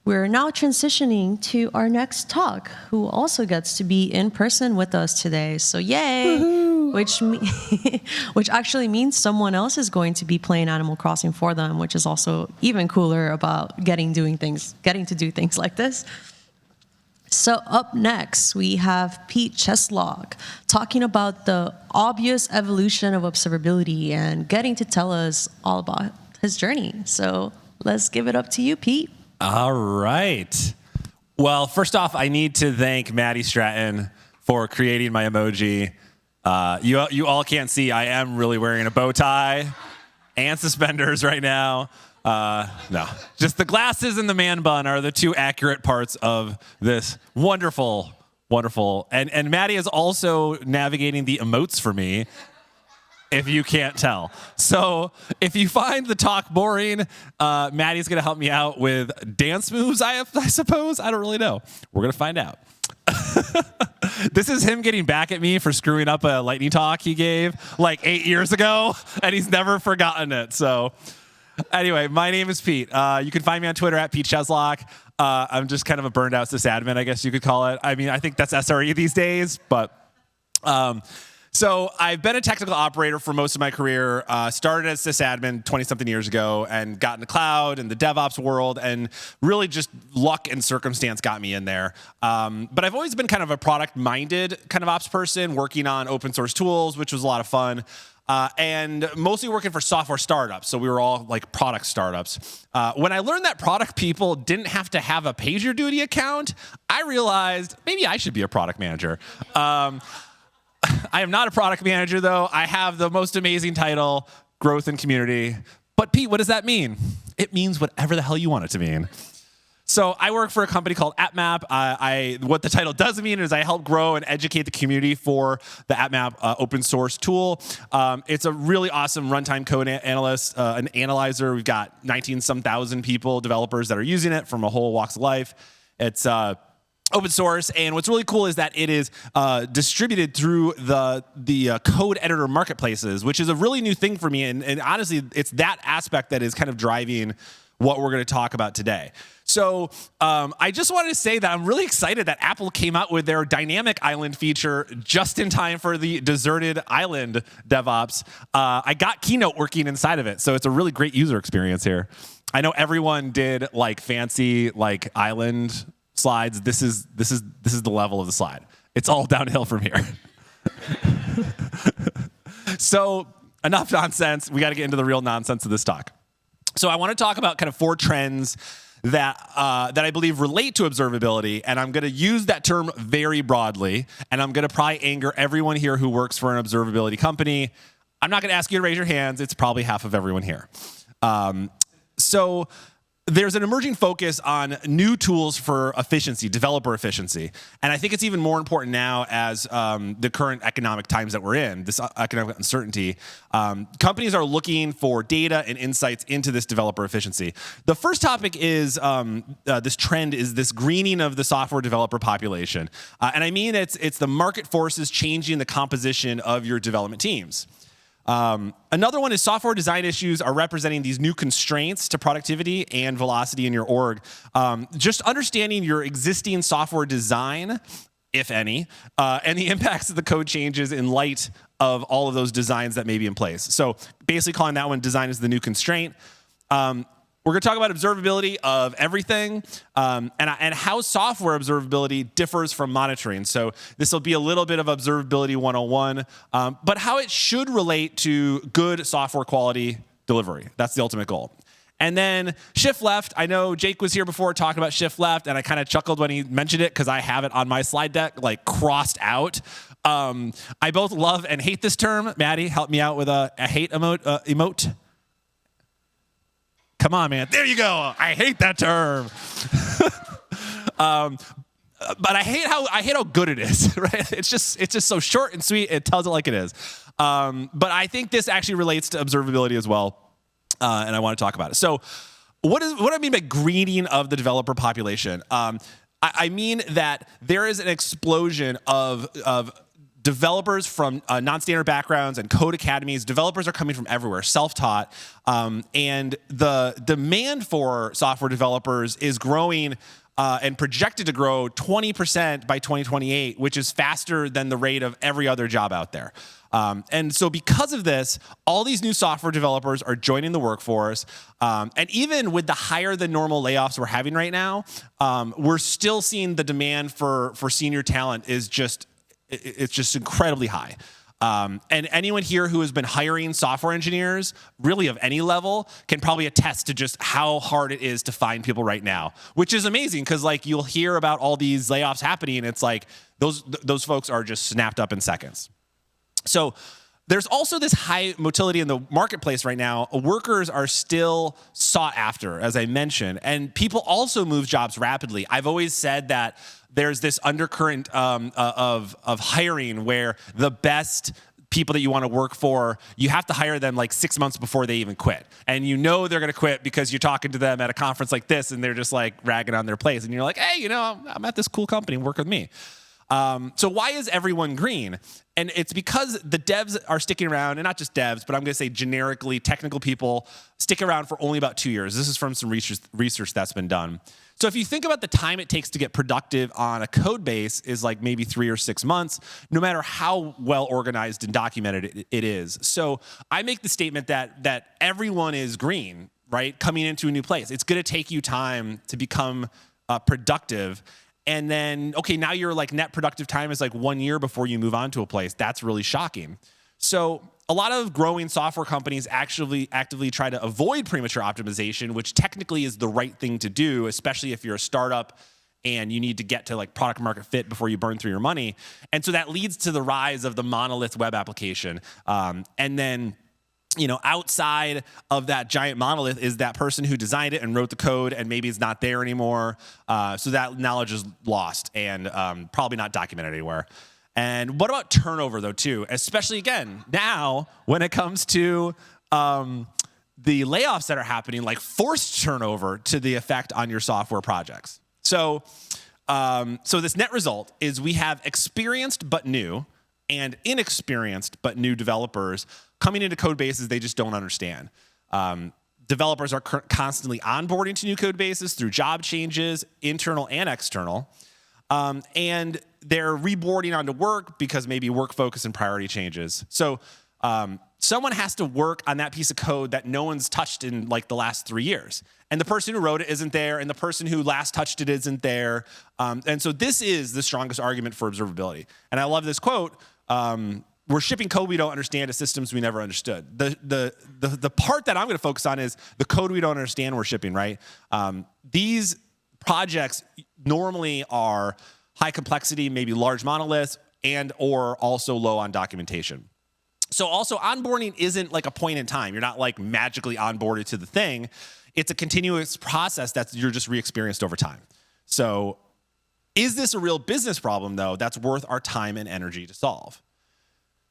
We're now transitioning to our next talk, who also gets to be in person with us today. So yay! Which actually means someone else is going to be playing Animal Crossing for them, which is also even cooler about getting to do things like this. So up next, we have Pete Cheslock talking about the obvious evolution of observability and getting to tell us all about his journey. So let's give it up to you, Pete. All right. Well, first off, I need to thank Maddie Stratton for creating my emoji. You all can't see, I am really wearing a bow tie and suspenders right now. No, just the glasses and the man bun are the two accurate parts of this wonderful. And Maddie is also navigating the emotes for me, if you can't tell. So if you find the talk boring, Maddie's going to help me out with dance moves, I suppose. I don't really know. We're going to find out. This is him getting back at me for screwing up a lightning talk he gave like 8 years ago, and he's never forgotten it. So anyway, my name is Pete. You can find me on Twitter at Pete Cheslock. I'm just kind of a burned out sysadmin, I guess you could call it. I mean, I think that's SRE these days, but... So I've been a technical operator for most of my career, started as sysadmin 20-something years ago and got into cloud and the DevOps world, and really just luck and circumstance got me in there. But I've always been kind of a product-minded kind of ops person, working on open source tools, which was a lot of fun. And mostly working for software startups. So we were all like product startups. When I learned that product people didn't have to have a PagerDuty account, I realized maybe I should be a product manager. I am not a product manager, though. I have the most amazing title, growth and community. But Pete, what does that mean? It means whatever the hell you want it to mean. So I work for a company called AppMap. What the title does mean is I help grow and educate the community for the AppMap open source tool. It's a really awesome runtime code analyst, an analyzer. We've got 19-some thousand people, developers that are using it from a whole walks of life. It's open source, and what's really cool is that it is distributed through the code editor marketplaces, which is a really new thing for me, and honestly, it's that aspect that is kind of driving what we're going to talk about today. So I just wanted to say that I'm really excited that Apple came out with their dynamic island feature just in time for the deserted island DevOps. I got Keynote working inside of it, so it's a really great user experience here. I know everyone did like fancy like island slides. This is the level of the slide. It's all downhill from here. So enough nonsense. We got to get into the real nonsense of this talk. So I want to talk about kind of 4 trends that I believe relate to observability, and I'm going to use that term very broadly, and I'm going to probably anger everyone here who works for an observability company. I'm not going to ask you to raise your hands. It's probably half of everyone here. So there's an emerging focus on new tools for efficiency, developer efficiency. And I think it's even more important now as the current economic times that we're in, this economic uncertainty. Companies are looking for data and insights into this developer efficiency. The first topic is this trend is this greening of the software developer population. And I mean it's the market forces changing the composition of your development teams. Another one is software design issues are representing these new constraints to productivity and velocity in your org. Just understanding your existing software design, if any, and the impacts of the code changes in light of all of those designs that may be in place. So basically calling that one design is the new constraint. We're going to talk about observability of everything and how software observability differs from monitoring. So this will be a little bit of observability 101, but how it should relate to good software quality delivery. That's the ultimate goal. And then shift left. I know Jake was here before talking about shift left, and I kind of chuckled when he mentioned it because I have it on my slide deck like crossed out. I both love and hate this term. Maddie, help me out with a hate emote. Come on, man. There you go. I hate that term. But I hate how good it is, right? It's just so short and sweet. It tells it like it is. But I think this actually relates to observability as well, and I want to talk about it. So what do I mean by greening of the developer population? I mean that there is an explosion of developers from non-standard backgrounds and code academies. Developers are coming from everywhere, self-taught. And the demand for software developers is growing and projected to grow 20% by 2028, which is faster than the rate of every other job out there. And so because of this, all these new software developers are joining the workforce. And even with the higher than normal layoffs we're having right now, we're still seeing the demand for senior talent is just incredibly high. And anyone here who has been hiring software engineers, really of any level, can probably attest to just how hard it is to find people right now, which is amazing because like you'll hear about all these layoffs happening. And it's like those folks are just snapped up in seconds. So there's also this high motility in the marketplace right now. Workers are still sought after, as I mentioned, and people also move jobs rapidly. I've always said that there's this undercurrent of hiring where the best people that you want to work for, you have to hire them like 6 months before they even quit. And you know they're going to quit because you're talking to them at a conference like this and they're just like ragging on their place. And you're like, hey, I'm at this cool company, work with me. So why is everyone green? And it's because the devs are sticking around, and not just devs, but I'm going to say generically technical people stick around for only about 2 years. This is from some research that's been done. So if you think about the time it takes to get productive on a code base is like maybe 3 or 6 months, no matter how well organized and documented it is. So I make the statement that everyone is green, right? Coming into a new place. It's going to take you time to become productive. And then, okay, now your like net productive time is like 1 year before you move on to a place. That's really shocking. So a lot of growing software companies actually actively try to avoid premature optimization, which technically is the right thing to do, especially if you're a startup and you need to get to like product market fit before you burn through your money. And so that leads to the rise of the monolith web application. And then outside of that giant monolith is that person who designed it and wrote the code, and maybe it's not there anymore. So that knowledge is lost and probably not documented anywhere. And what about turnover, though, too? Especially, again, now when it comes to the layoffs that are happening, like forced turnover to the effect on your software projects. So this net result is we have experienced but new and inexperienced but new developers coming into code bases they just don't understand. Developers are constantly onboarding to new code bases through job changes, internal and external. And they're reboarding onto work because maybe work focus and priority changes. So someone has to work on that piece of code that no one's touched in like the last 3 years. And the person who wrote it isn't there, and the person who last touched it isn't there. And so this is the strongest argument for observability. And I love this quote. We're shipping code we don't understand to systems we never understood. The part that I'm going to focus on is the code we don't understand we're shipping, right? These projects normally are high complexity, maybe large monoliths, and or also low on documentation. So also onboarding isn't like a point in time. You're not like magically onboarded to the thing. It's a continuous process that you're just re-experienced over time. So is this a real business problem, though, that's worth our time and energy to solve?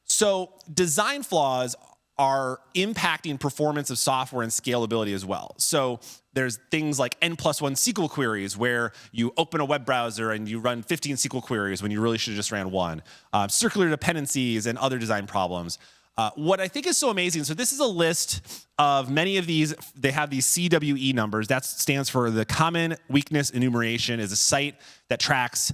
So design flaws are impacting performance of software and scalability as well. So there's things like N+1 SQL queries where you open a web browser and you run 15 SQL queries when you really should have just ran one. Circular dependencies and other design problems. What I think is so amazing, so this is a list of many of these. They have these CWE numbers. That stands for the Common Weakness Enumeration, is a site that tracks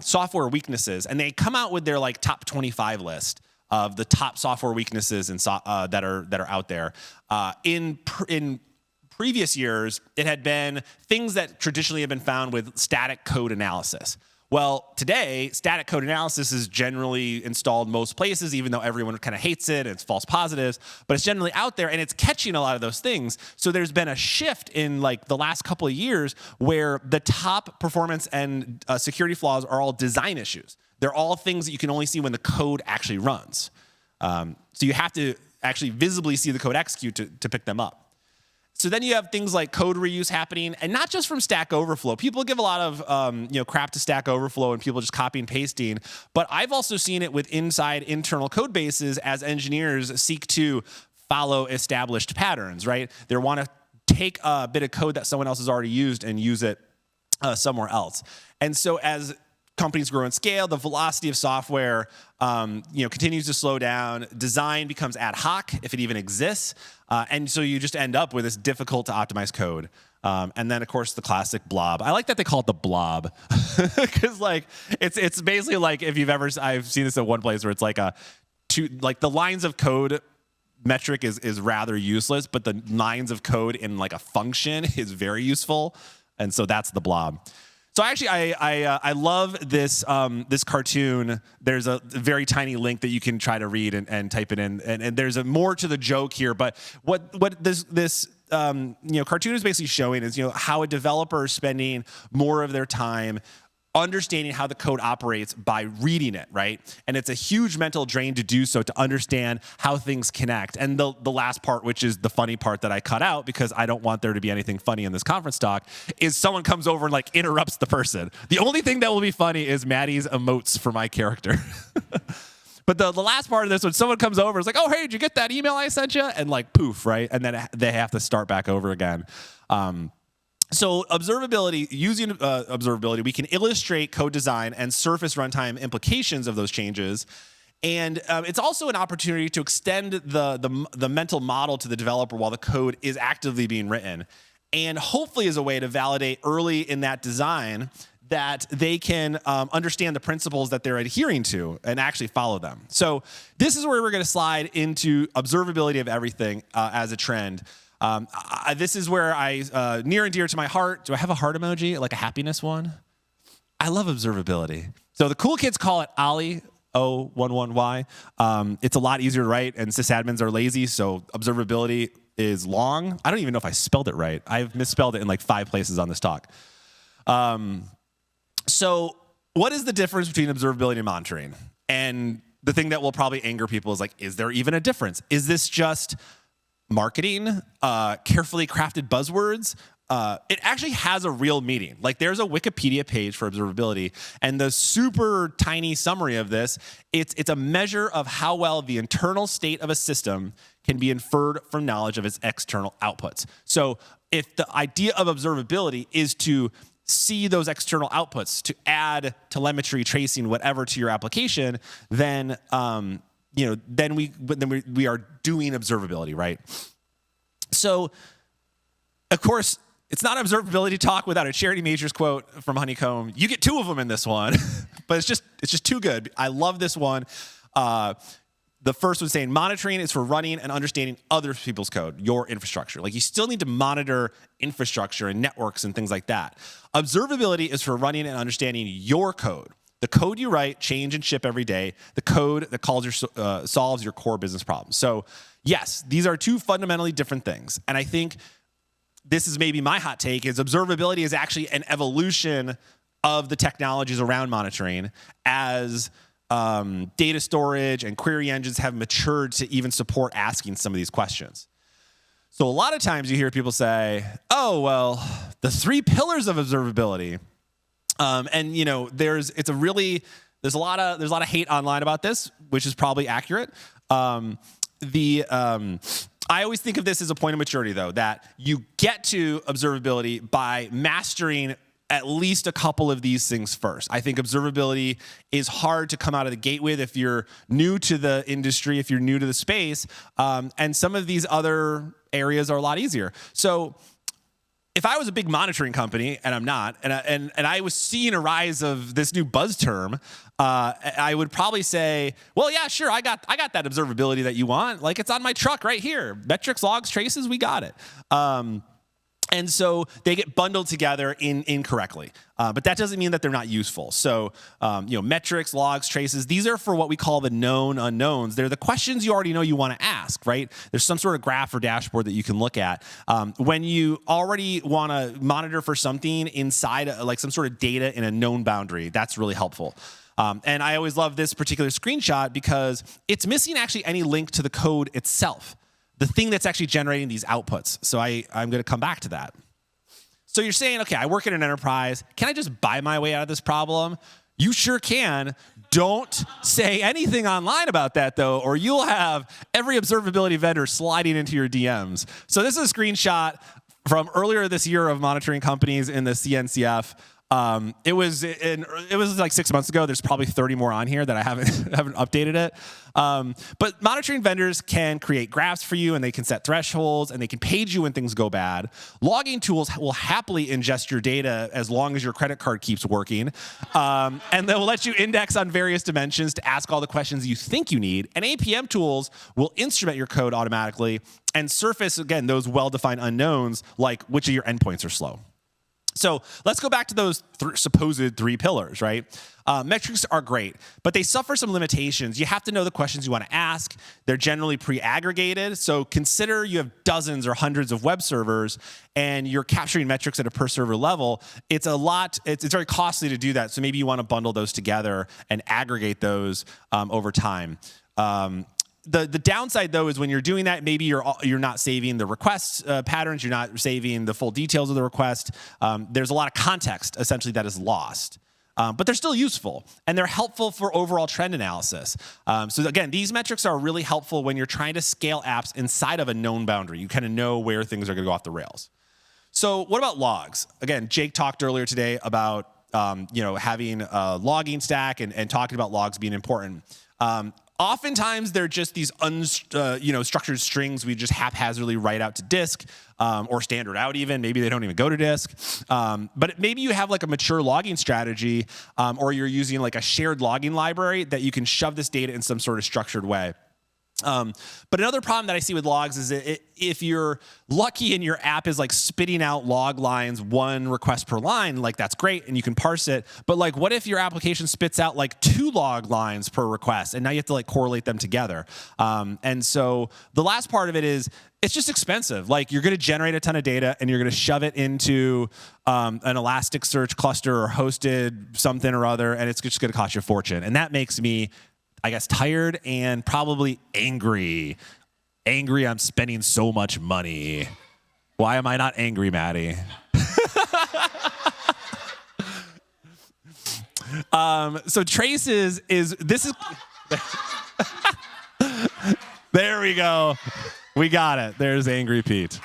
software weaknesses. And they come out with their like top 25 list of the top software weaknesses that are out there. In previous years, it had been things that traditionally have been found with static code analysis. Well, today, static code analysis is generally installed most places, even though everyone kind of hates it, and it's false positives, but it's generally out there, and it's catching a lot of those things. So there's been a shift in like the last couple of years where the top performance and security flaws are all design issues. They're all things that you can only see when the code actually runs. So you have to actually visibly see the code execute to pick them up. So then you have things like code reuse happening, and not just from Stack Overflow. People give a lot of crap to Stack Overflow and people just copy and pasting. But I've also seen it with inside internal code bases as engineers seek to follow established patterns, right? They want to take a bit of code that someone else has already used and use it somewhere else. And so as companies grow and scale, the velocity of software continues to slow down. Design becomes ad hoc, if it even exists. And so you just end up with this difficult to optimize code. And then, of course, the classic blob. I like that they call it the blob because, like, it's basically like if you've ever, I've seen this at one place where it's like the lines of code metric is rather useless, but the lines of code in like a function is very useful, and so that's the blob. So actually, I love this this cartoon. There's a very tiny link that you can try to read and type it in, and there's a more to the joke here. But what this cartoon is basically showing is how a developer is spending more of their time understanding how the code operates by reading it, right? And it's a huge mental drain to do so, to understand how things connect. And the last part, which is the funny part that I cut out because I don't want there to be anything funny in this conference talk, is someone comes over and like interrupts the person. The only thing that will be funny is Maddie's emotes for my character. But the last part of this, when someone comes over, it's like, oh, hey, did you get that email I sent you? And like, poof, right? And then they have to start back over again. So observability, using observability, we can illustrate code design and surface runtime implications of those changes. And it's also an opportunity to extend the mental model to the developer while the code is actively being written. And hopefully is a way to validate early in that design that they can understand the principles that they're adhering to and actually follow them. So this is where we're going to slide into observability of everything as a trend. This is where near and dear to my heart. Do I have a heart emoji, like a happiness one? I love observability. So the cool kids call it Ollie, O11Y. It's a lot easier to write, and sysadmins are lazy, so observability is long. I don't even know if I spelled it right. I've misspelled it in like 5 places on this talk. So what is the difference between observability and monitoring? And the thing that will probably anger people is like, is there even a difference? Is this just marketing, carefully crafted buzzwords? It actually has a real meaning. Like there's a Wikipedia page for observability, and the super tiny summary of this, it's a measure of how well the internal state of a system can be inferred from knowledge of its external outputs. So if the idea of observability is to see those external outputs, to add telemetry, tracing, whatever to your application, then then we are doing observability, right? So, of course, it's not observability talk without a Charity Majors quote from Honeycomb. You get 2 of them in this one, but it's just too good. I love this one. The first one saying monitoring is for running and understanding other people's code, your infrastructure. Like you still need to monitor infrastructure and networks and things like that. Observability is for running and understanding your code. The code you write, change, and ship every day. The code that solves your core business problems. So yes, these are 2 fundamentally different things. And I think this is maybe my hot take, is observability is actually an evolution of the technologies around monitoring as data storage and query engines have matured to even support asking some of these questions. So a lot of times you hear people say, oh, well, the 3 pillars of observability. And there's a lot of hate online about this, which is probably accurate. I always think of this as a point of maturity, though, that you get to observability by mastering at least a couple of these things first. I think observability is hard to come out of the gate with if you're new to the industry, if you're new to the space, and some of these other areas are a lot easier. So if I was a big monitoring company, and I'm not, and I was seeing a rise of this new buzz term, I would probably say, well, yeah, sure, I got that observability that you want. Like it's on my truck right here. Metrics, logs, traces, we got it. And so they get bundled together incorrectly. But that doesn't mean that they're not useful. So, metrics, logs, traces, these are for what we call the known unknowns. They're the questions you already know you want to ask, right? There's some sort of graph or dashboard that you can look at. When you already want to monitor for something inside, like some sort of data in a known boundary, that's really helpful. And I always love this particular screenshot because it's missing actually any link to the code itself, the thing that's actually generating these outputs. So I'm going to come back to that. So you're saying, okay, I work in an enterprise. Can I just buy my way out of this problem? You sure can. Don't say anything online about that, though, or you'll have every observability vendor sliding into your DMs. So this is a screenshot from earlier this year of monitoring companies in the CNCF. It was like 6 months ago. There's probably 30 more on here that I haven't updated it. But monitoring vendors can create graphs for you, and they can set thresholds, and they can page you when things go bad. Logging tools will happily ingest your data as long as your credit card keeps working. And they will let you index on various dimensions to ask all the questions you think you need. And APM tools will instrument your code automatically and surface, again, those well-defined unknowns, like which of your endpoints are slow. So let's go back to those supposed 3 pillars, right? Metrics are great, but they suffer some limitations. You have to know the questions you want to ask. They're generally pre-aggregated. So consider you have dozens or hundreds of web servers and you're capturing metrics at a per server level. It's very costly to do that. So maybe you want to bundle those together and aggregate those over time. The downside, though, is when you're doing that, maybe you're not saving the request patterns, you're not saving the full details of the request. There's a lot of context, essentially, that is lost. But they're still useful, and they're helpful for overall trend analysis. So again, these metrics are really helpful when you're trying to scale apps inside of a known boundary. You kind of know where things are going to go off the rails. So what about logs? Again, Jake talked earlier today about having a logging stack and talking about logs being important. Oftentimes, they're just these structured strings we just haphazardly write out to disk or standard out even. Maybe they don't even go to disk. But maybe you have like a mature logging strategy or you're using like a shared logging library that you can shove this data in some sort of structured way. But another problem that I see with logs is that if you're lucky and your app is like spitting out log lines, 1 request per line, like that's great and you can parse it. But like, what if your application spits out like 2 log lines per request and now you have to like correlate them together? And so the last part of it is it's just expensive. Like you're going to generate a ton of data and you're going to shove it into an Elasticsearch cluster or hosted something or other, and it's just going to cost you a fortune. And that makes me, I guess, tired and probably angry. Angry I'm spending so much money. Why am I not angry, Maddie? So traces is. There we go. We got it. There's Angry Pete.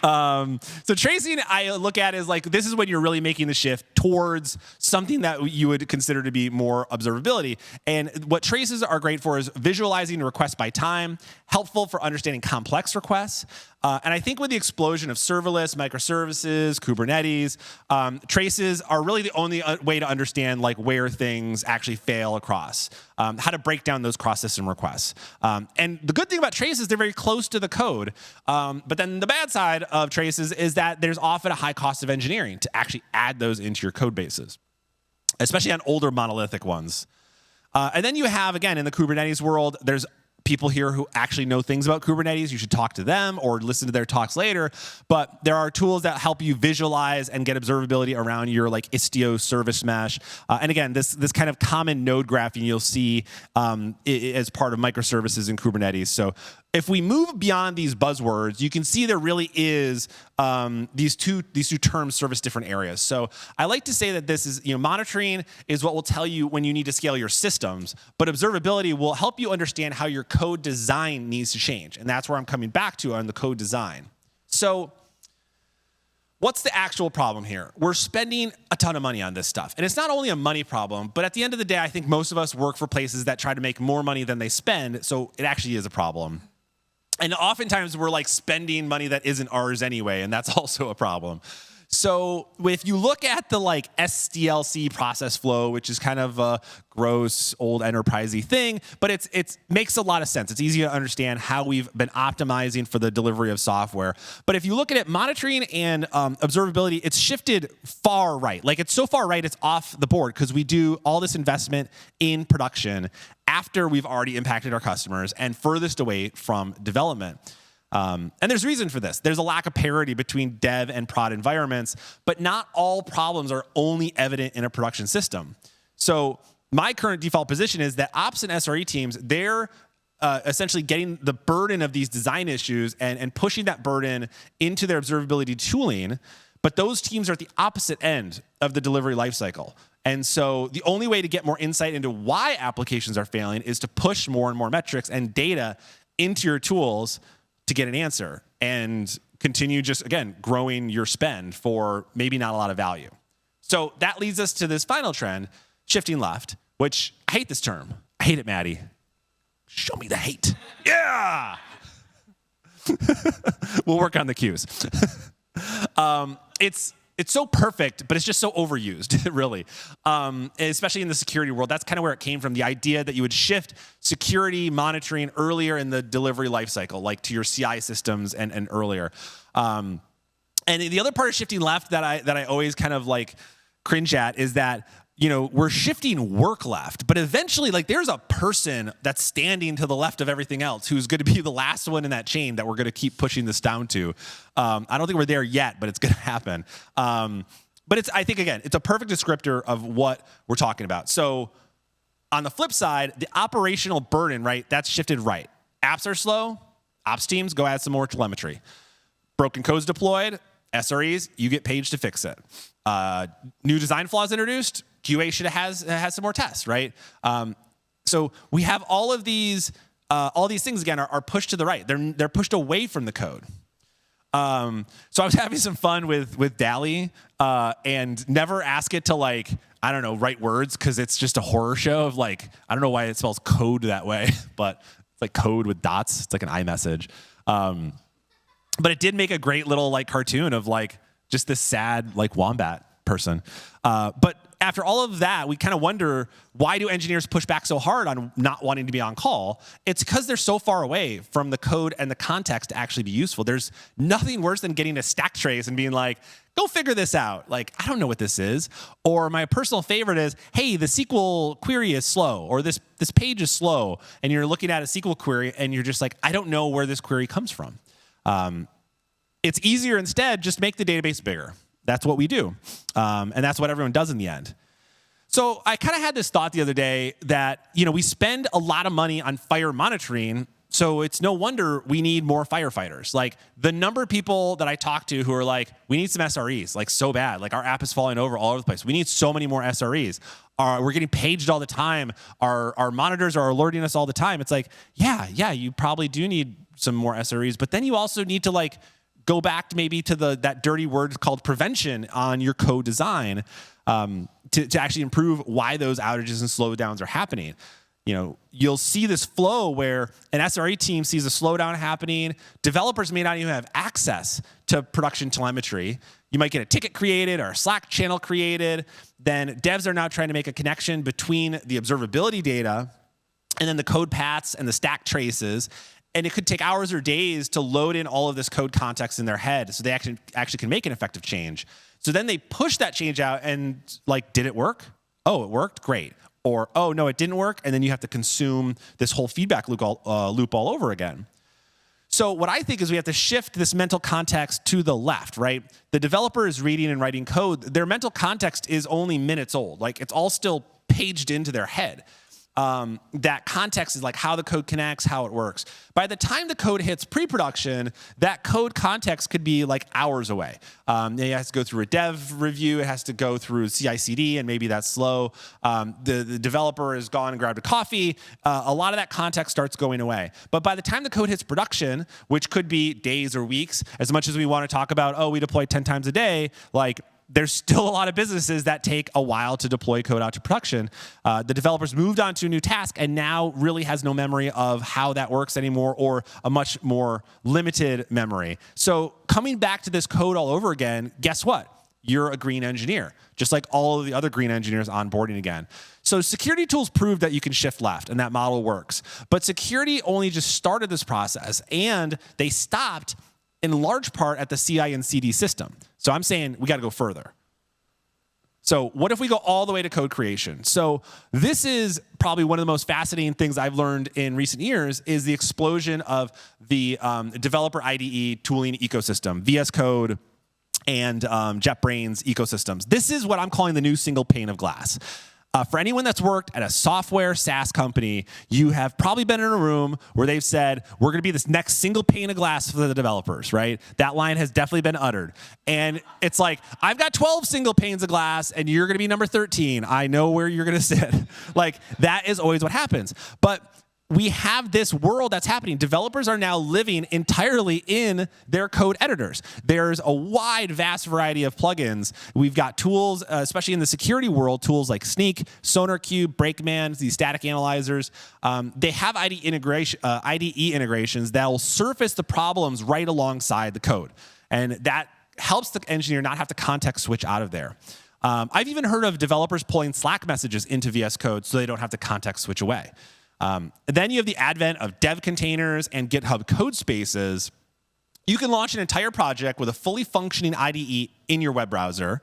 So tracing, I look at as like, this is when you're really making the shift towards something that you would consider to be more observability. And what traces are great for is visualizing requests by time, helpful for understanding complex requests. And I think with the explosion of serverless, microservices, Kubernetes, traces are really the only way to understand like where things actually fail across, how to break down those cross-system requests. And the good thing about traces, they're very close to the code. But then the bad side of traces is that there's often a high cost of engineering to actually add those into your code bases, especially on older monolithic ones. And then you have, again, in the Kubernetes world, there's people here who actually know things about Kubernetes. You should talk to them or listen to their talks later. But there are tools that help you visualize and get observability around your like Istio service mesh. And again, this kind of common node graphing you'll see as part of microservices in Kubernetes. So if we move beyond these buzzwords, you can see there really is these two terms service different areas. So I like to say that this is, monitoring is what will tell you when you need to scale your systems, but observability will help you understand how your code design needs to change. And that's where I'm coming back to on the code design. So what's the actual problem here? We're spending a ton of money on this stuff. And it's not only a money problem, but at the end of the day, I think most of us work for places that try to make more money than they spend. So it actually is a problem. And oftentimes we're like spending money that isn't ours anyway, and that's also a problem. So if you look at the like SDLC process flow, which is kind of a gross old enterprisey thing, but it makes a lot of sense. It's easy to understand how we've been optimizing for the delivery of software. But if you look at it, monitoring and observability, it's shifted far right. Like it's so far right, it's off the board because we do all this investment in production after we've already impacted our customers and furthest away from development. And there's reason for this. There's a lack of parity between dev and prod environments, but not all problems are only evident in a production system. So my current default position is that ops and SRE teams, they're essentially getting the burden of these design issues and pushing that burden into their observability tooling, but those teams are at the opposite end of the delivery lifecycle. And so the only way to get more insight into why applications are failing is to push more and more metrics and data into your tools to get an answer and continue just, again, growing your spend for maybe not a lot of value. So that leads us to this final trend, shifting left, which I hate this term. I hate it, Maddie. Show me the hate. Yeah. We'll work on the cues. It's so perfect, but it's just so overused, really. Especially in the security world. That's kind of where it came from, the idea that you would shift security monitoring earlier in the delivery lifecycle, like to your CI systems and earlier. And the other part of shifting left that I always kind of like cringe at is that, you know, we're shifting work left, but eventually, like, there's a person that's standing to the left of everything else who's going to be the last one in that chain that we're going to keep pushing this down to. I don't think we're there yet, but it's going to happen. But I think, again, it's a perfect descriptor of what we're talking about. So on the flip side, the operational burden, right, that's shifted right. Apps are slow. Ops teams, go add some more telemetry. Broken code's deployed. SREs, you get paged to fix it. New design flaws introduced. QA should have has some more tests, right? So we have all these things again are pushed to the right. They're pushed away from the code. So I was having some fun with DALL-E and never ask it to, like, I don't know, write words, because it's just a horror show of, like, I don't know why it spells code that way, but it's like code with dots. It's like an iMessage. But it did make a great little, like, cartoon of, like, just this sad, like, wombat person. But after all of that, we kind of wonder, why do engineers push back so hard on not wanting to be on call? It's because they're so far away from the code and the context to actually be useful. There's nothing worse than getting a stack trace and being like, go figure this out. Like, I don't know what this is. Or my personal favorite is, hey, the SQL query is slow, or this page is slow. And you're looking at a SQL query and you're just like, I don't know where this query comes from. It's easier instead, just make the database bigger. That's what we do. And that's what everyone does in the end. So I kind of had this thought the other day that, you know, we spend a lot of money on fire monitoring, so it's no wonder we need more firefighters. Like, the number of people that I talk to who are like, we need some SREs, like, so bad. Like, our app is falling over all over the place. We need so many more SREs. We're getting paged all the time. Our monitors are alerting us all the time. It's like, yeah, you probably do need some more SREs, but then you also need to, like, go back maybe to that dirty word called prevention on your code design to actually improve why those outages and slowdowns are happening. You know, you'll see this flow where an SRE team sees a slowdown happening. Developers may not even have access to production telemetry. You might get a ticket created or a Slack channel created. Then devs are now trying to make a connection between the observability data and then the code paths and the stack traces. And it could take hours or days to load in all of this code context in their head so they actually can make an effective change. So then they push that change out and, like, did it work? Oh, it worked? Great. Or, oh, no, it didn't work. And then you have to consume this whole feedback loop all over again. So what I think is we have to shift this mental context to the left, right? The developer is reading and writing code. Their mental context is only minutes old. Like, it's all still paged into their head. That context is like how the code connects, how it works. By the time the code hits pre-production, that code context could be like hours away. It has to go through a dev review. It has to go through CI/CD, and maybe that's slow. The developer has gone and grabbed a coffee. A lot of that context starts going away. But by the time the code hits production, which could be days or weeks, as much as we want to talk about, oh, we deploy 10 times a day, like, there's still a lot of businesses that take a while to deploy code out to production. The developers moved on to a new task and now really has no memory of how that works anymore, or a much more limited memory. So coming back to this code all over again, guess what? You're a green engineer, just like all of the other green engineers onboarding again. So security tools proved that you can shift left and that model works. But security only just started this process, and they stopped in large part at the CI and CD system. So I'm saying we got to go further. So what if we go all the way to code creation? So this is probably one of the most fascinating things I've learned in recent years, is the explosion of the developer IDE tooling ecosystem, VS Code and JetBrains ecosystems. This is what I'm calling the new single pane of glass. For anyone that's worked at a software SaaS company, you have probably been in a room where they've said, we're going to be this next single pane of glass for the developers, right? That line has definitely been uttered. And it's like, I've got 12 single panes of glass, and you're going to be number 13. I know where you're going to sit. Like, that is always what happens. But we have this world that's happening. Developers are now living entirely in their code editors. There's a wide, vast variety of plugins. We've got tools, especially in the security world, tools like Sneak, SonarQube, Brakeman, these static analyzers. They have IDE integrations that will surface the problems right alongside the code. And that helps the engineer not have to context switch out of there. I've even heard of developers pulling Slack messages into VS Code so they don't have to context switch away. Then you have the advent of dev containers and GitHub code spaces. You can launch an entire project with a fully functioning IDE in your web browser.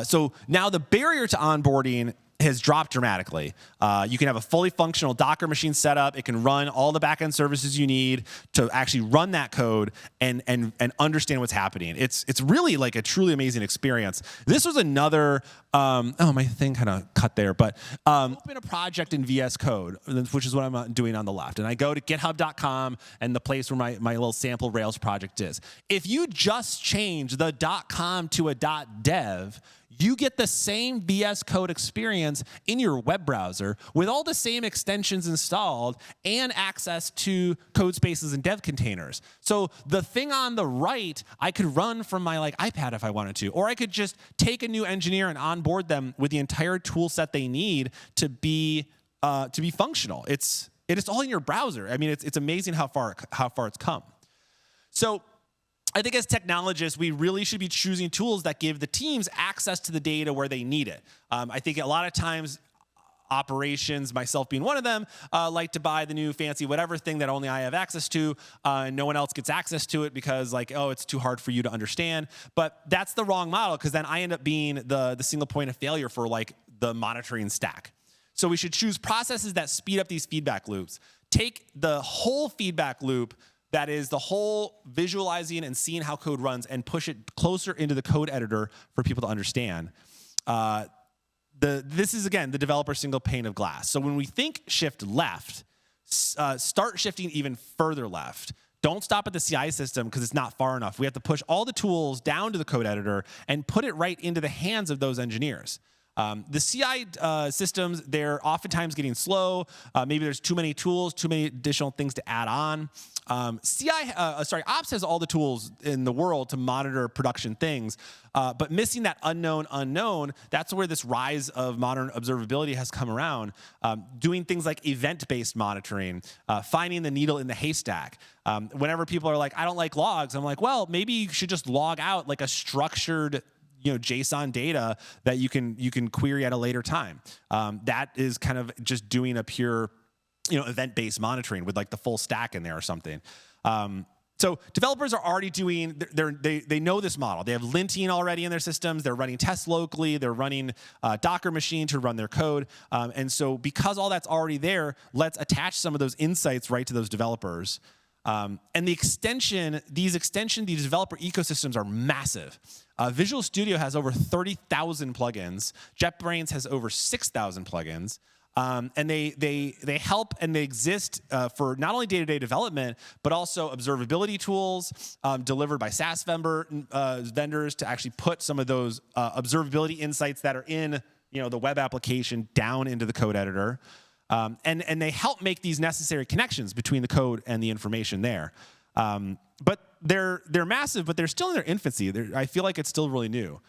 So now the barrier to onboarding has dropped dramatically. You can have a fully functional Docker machine set up. It can run all the backend services you need to actually run that code and understand what's happening. It's really like a truly amazing experience. This was another, my thing kind of cut there, but open a project in VS Code, which is what I'm doing on the left. And I go to github.com and the place where my little sample Rails project is. If you just change the .com to a .dev, you get the same VS Code experience in your web browser with all the same extensions installed and access to code spaces and dev containers. So the thing on the right, I could run from my iPad if I wanted to, or I could just take a new engineer and onboard them with the entire tool set they need to be functional. It's all in your browser. I mean, it's amazing how far it's come. So I think as technologists, we really should be choosing tools that give the teams access to the data where they need it. I think a lot of times operations, myself being one of them, like to buy the new fancy whatever thing that only I have access to, and no one else gets access to it because it's too hard for you to understand. But that's the wrong model, because then I end up being the single point of failure for the monitoring stack. So we should choose processes that speed up these feedback loops. Take the whole feedback loop, that is the whole visualizing and seeing how code runs, and push it closer into the code editor for people to understand. This is, again, the developer single pane of glass. So when we think shift left, start shifting even further left. Don't stop at the CI system because it's not far enough. We have to push all the tools down to the code editor and put it right into the hands of those engineers. The CI systems, they're oftentimes getting slow. Maybe there's too many tools, too many additional things to add on. Ops has all the tools in the world to monitor production things, but missing that unknown, that's where this rise of modern observability has come around. Doing things like event-based monitoring, finding the needle in the haystack. Whenever people are like, I don't like logs, I'm like, well, maybe you should just log out a structured JSON data that you can query at a later time. That is kind of just doing a pure, event-based monitoring with the full stack in there or something. So developers are already doing, they know this model. They have linting already in their systems. They're running tests locally. They're running Docker machine to run their code. And so because all that's already there, let's attach some of those insights right to those developers. And these developer ecosystems are massive. Visual Studio has over 30,000 plugins. JetBrains has over 6,000 plugins. And they help and they exist for not only day-to-day development, but also observability tools delivered by SaaS vendors to actually put some of those observability insights that are in the web application down into the code editor. And they help make these necessary connections between the code and the information there. But they're massive, but they're still in their infancy. I feel like it's still really new.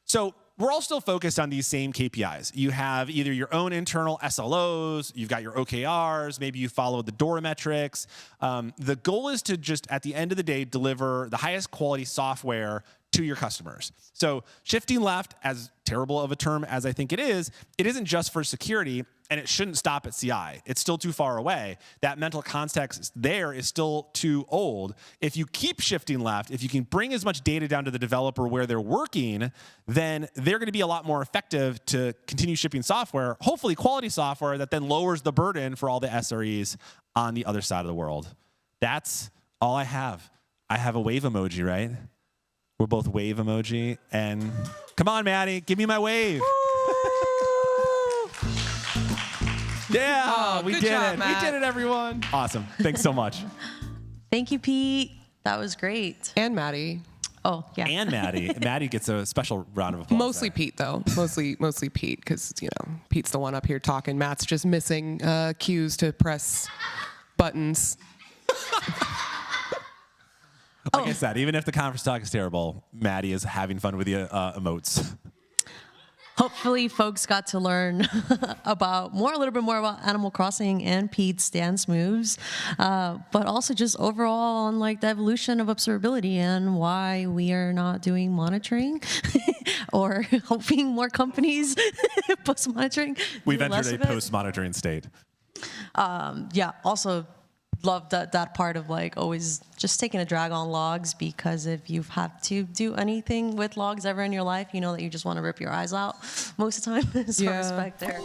So we're all still focused on these same KPIs. You have either your own internal SLOs, you've got your OKRs, maybe you follow the DORA metrics. The goal is to just, at the end of the day, deliver the highest quality software to your customers. So shifting left, as terrible of a term as I think it isn't just for security, and it shouldn't stop at CI. It's still too far away. That mental context there is still too old. If you keep shifting left, if you can bring as much data down to the developer where they're working, then they're going to be a lot more effective to continue shipping software, hopefully quality software that then lowers the burden for all the SREs on the other side of the world. That's all I have. I have a wave emoji, right? We're both wave emoji. And come on, Maddie, give me my wave. Yeah, Oh, we good did job, it. Matt. We did it, everyone. Awesome. Thanks so much. Thank you, Pete. That was great. And Maddie. Oh, yeah. And Maddie. Maddie gets a special round of applause. Mostly there. Pete, though. Mostly Pete, because, Pete's the one up here talking. Matt's just missing cues to press buttons. Like I said, even if the conference talk is terrible, Maddie is having fun with the emotes. Hopefully, folks got to learn a little bit more about Animal Crossing and Pete's dance moves, but also just overall on like the evolution of observability and why we are not doing monitoring, or hoping more companies post monitoring. We've entered a post-monitoring state. Yeah. Also, love that part of like always just taking a drag on logs, because if you've had to do anything with logs ever in your life, you know that you just want to rip your eyes out most of the time. So Yeah. respect there.